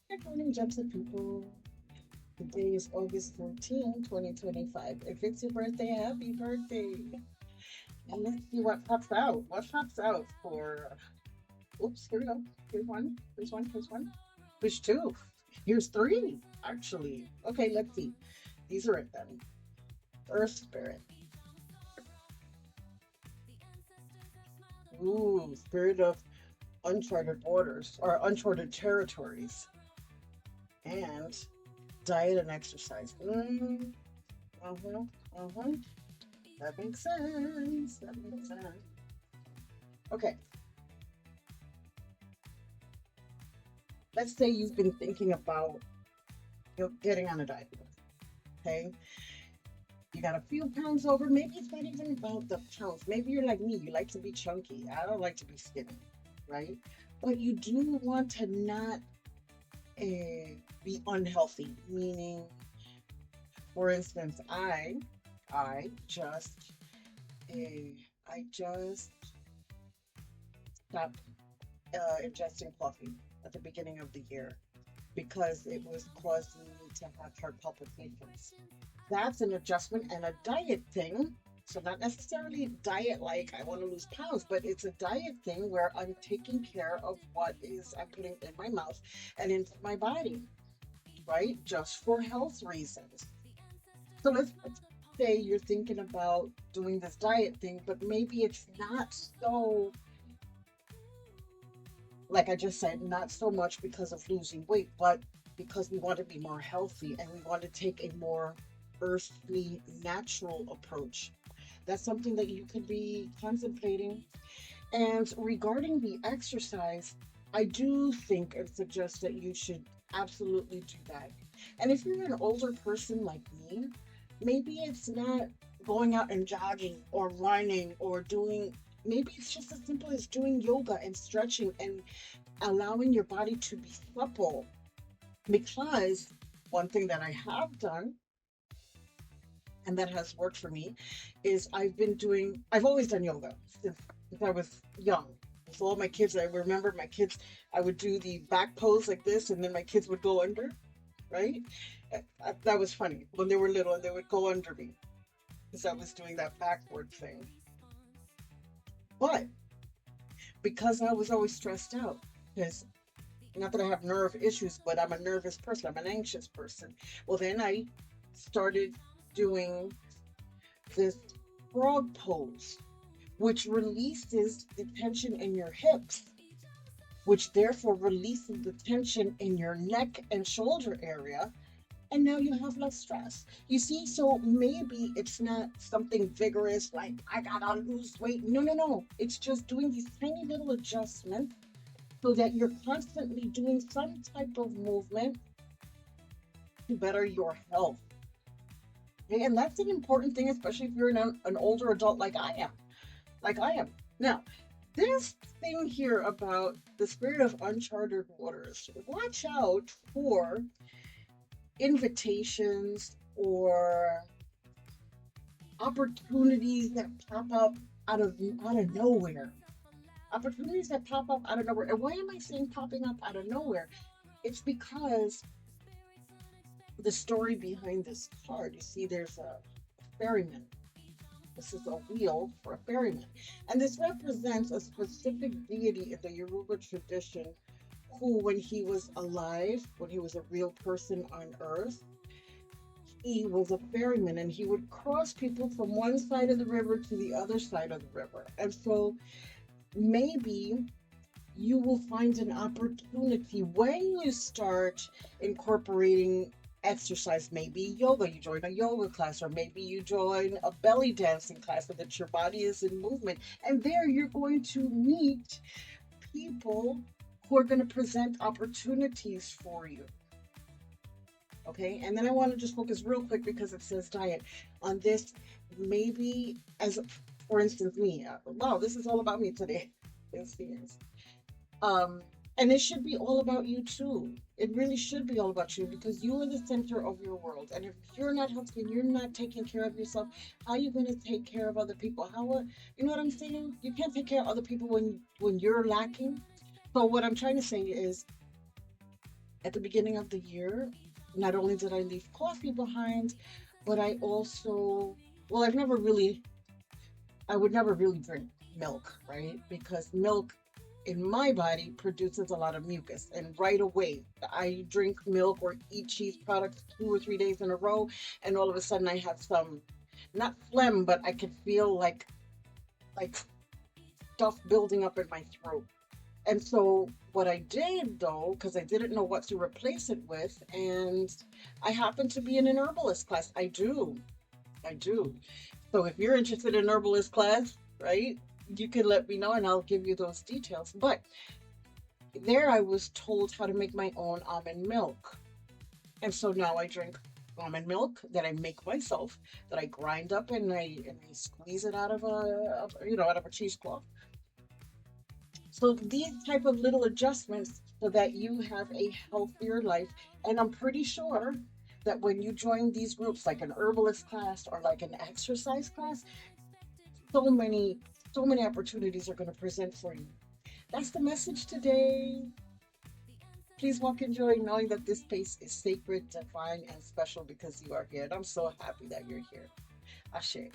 Good morning, Jobs and people. Today is August 14th, 2025. If it's your birthday, happy birthday. And let's see what pops out. What pops out for. Oops, here we go. Here's one. Here's one. Here's one. Here's two. Here's three, actually. Okay, let's see. These are it then. Earth Spirit. Ooh, Spirit of uncharted borders or uncharted territories. And diet and exercise. Uh-huh, uh-huh. That makes sense. That makes sense. Okay, let's say you've been thinking about getting on a diet. Okay, you got a few pounds over. Maybe it's not even about the pounds. Maybe you're like me. You like to be chunky. I don't like to be skinny, right? But you do want to not be unhealthy. Meaning, for instance, I just I just stopped ingesting coffee at the beginning of the year because it was causing me to have heart palpitations. That's an adjustment and a diet thing. So, not necessarily diet like I want to lose pounds, but it's a diet thing where I'm taking care of what is I'm putting in my mouth and into my body, right? Just for health reasons. So, let's say you're thinking about doing this diet thing, but maybe it's not so, like I just said, not so much because of losing weight, but because we want to be more healthy and we want to take a more earthly, natural approach. That's something that you could be contemplating. And regarding the exercise, I do think and suggest that you should absolutely do that. And if you're an older person like me, maybe it's not going out and jogging or running or doing, maybe it's just as simple as doing yoga and stretching and allowing your body to be supple. Because one thing that I have done and that has worked for me is I've always done yoga since I was young. With all my kids, I remember my kids, I would do the back pose like this, and then my kids would go under, right? That was funny when they were little and they would go under me because I was doing that backward thing. But because I was always stressed out, because not that I have nerve issues, but I'm a nervous person, I'm an anxious person. Well, then I started doing this frog pose, which releases the tension in your hips, which therefore releases the tension in your neck and shoulder area. And now you have less stress. You see, so maybe it's not something vigorous like I gotta lose weight. No, no, no. It's just doing these tiny little adjustments so that you're constantly doing some type of movement to better your health. Okay? And that's an important thing, especially if you're an older adult like I am. Like I am. Now, this thing here about the spirit of uncharted waters, watch out for invitations or opportunities that pop up out of nowhere. Opportunities that pop up out of nowhere. And why am I saying popping up out of nowhere? It's because the story behind this card. You see, there's a ferryman. This is a wheel for a ferryman. And this represents a specific deity in the Yoruba tradition who, when he was alive, when he was a real person on earth, he was a ferryman and he would cross people from one side of the river to the other side of the river. And so maybe you will find an opportunity when you start incorporating exercise, maybe yoga, you join a yoga class, or maybe you join a belly dancing class so that your body is in movement. And there you're going to meet people who are going to present opportunities for you. Okay. And then I want to just focus real quick because it says diet on this. Maybe, as for instance, me. Wow, this is all about me today. Yes, yes. Um, and it should be all about you too. It really should be all about you because you are the center of your world. And if you're not healthy and you're not taking care of yourself, how are you going to take care of other people? You know what I'm saying? You can't take care of other people when you're lacking. So what I'm trying to say is At the beginning of the year, not only did I leave coffee behind, but I also, well, I would never really drink milk, right? Because milk in my body produces a lot of mucus. And right away, I drink milk or eat cheese products 2 or 3 days in a row. And all of a sudden, I have some, not phlegm, but I can feel like stuff building up in my throat. And so what I did though, because I didn't know what to replace it with, and I happen to be in an herbalist class. I do. So if you're interested in herbalist class, right, you can let me know and I'll give you those details. But there I was told how to make my own almond milk. And so now I drink almond milk that I make myself, that I grind up and I squeeze it out of out of a cheesecloth. So these type of little adjustments so that you have a healthier life. And I'm pretty sure that when you join these groups, like an herbalist class or like an exercise class, so many, so many opportunities are going to present for you. That's the message today. Please walk in joy, knowing that this space is sacred, divine, and special because you are here. And I'm so happy that you're here. Ashe.